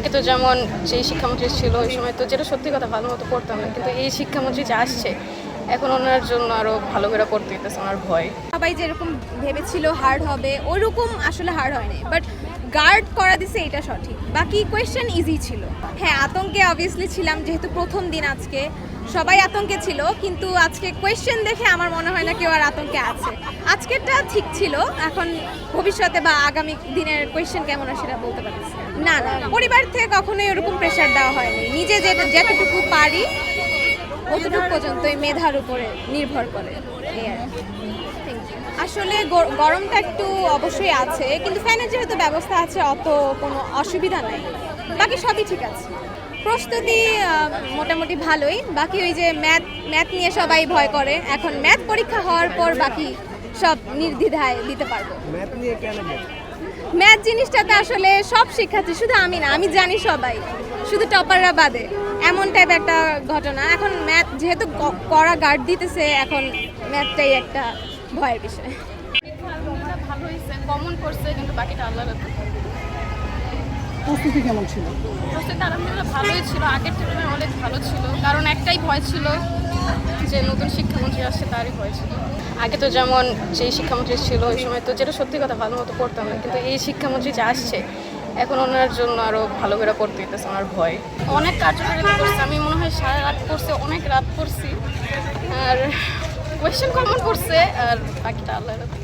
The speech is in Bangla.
আগে তো যেমন যেই শিক্ষামন্ত্রী ছিল ওই সময় তো যেটা সত্যি কথা ভালো মতো পড়তাম না, কিন্তু এই শিক্ষামন্ত্রী যে আসছে এখন ওনার জন্য আরো ভালো করে পড়তে হইতেছে, ওনার ভয়। সবাই যেরকম ভেবেছিল হার্ড হবে ওরকম আসলে হার্ড হয়নি, বাট গার্ড করা দিছে এটা সঠিক। বাকি কোয়েশ্চেন ইজি ছিল। হ্যাঁ, আতঙ্কে অবভিয়াসলি ছিলাম, যেহেতু প্রথম দিন আজকে সবাই আতঙ্কে ছিল, কিন্তু আজকে কোয়েশ্চেন দেখে আমার মনে হয় না কেউ আর আতঙ্কে আছে। আজকেরটা ঠিক ছিল, এখন ভবিষ্যতে বা আগামী দিনের কোয়েশ্চেন কেমন হয় সেটা বলতে পারছি না। না, পরিবার থেকে কখনোই ওরকম প্রেশার দেওয়া হয়নি। নিজে যেতটুকু পারি অতটুকু পর্যন্তই মেধার উপরে নির্ভর করে। এই আর কি। আসলে গরমটা একটু অবশ্যই আছে, কিন্তু ফ্যানের যেহেতু ব্যবস্থা আছে অত কোনো অসুবিধা নাই, বাকি সবই ঠিক আছে। প্রস্তুতি মোটামুটি ভালোই। বাকি ওই যে ম্যাথ নিয়ে সবাই ভয় করে, এখন ম্যাথ পরীক্ষা হওয়ার পর বাকি সব নির্দ্বিধায় দিতে পারবো। ম্যাথ নিয়ে কেন ম্যাথ জিনিসটাতে আসলে সব শিক্ষার্থী, শুধু আমি না, আমি জানি সবাই, শুধু টপাররা বাদে, এমন টাইপ একটা ঘটনা। এখন ম্যাথ যেহেতু কড়া গার্ড দিতেছে, এখন ম্যাথটাই একটা ভয়ের বিষয়। ভালো হয়েছে, কমন করছে, কিন্তু বাকিটা আল্লাহর হাতে। প্রস্তুতি কেমন ছিল? প্রস্তুতি আলহামদুলিল্লাহ ভালোই ছিল, আগের তুলনায় অনেক ভালো ছিল, কারণ একটাই ভয় ছিল যে নতুন শিক্ষামন্ত্রী আসছে তারই ভয় ছিল। আগে তো যেমন যেই শিক্ষামন্ত্রী ছিল ওই সময় তো যেটা সত্যি কথা ভালো মতো পড়তাম না, কিন্তু এই শিক্ষামন্ত্রী যে আসছে এখন ওনার জন্য আরো ভালো করে পড়তে হইতেছে, ওনার ভয়। অনেক কার্যকারিতা করছে, আমি মনে হয় সারা রাত পড়ছি, অনেক রাত পড়ছি, আর কোয়েশ্চেন কমন করছে, আর বাকিটা আল্লাহর হাতে।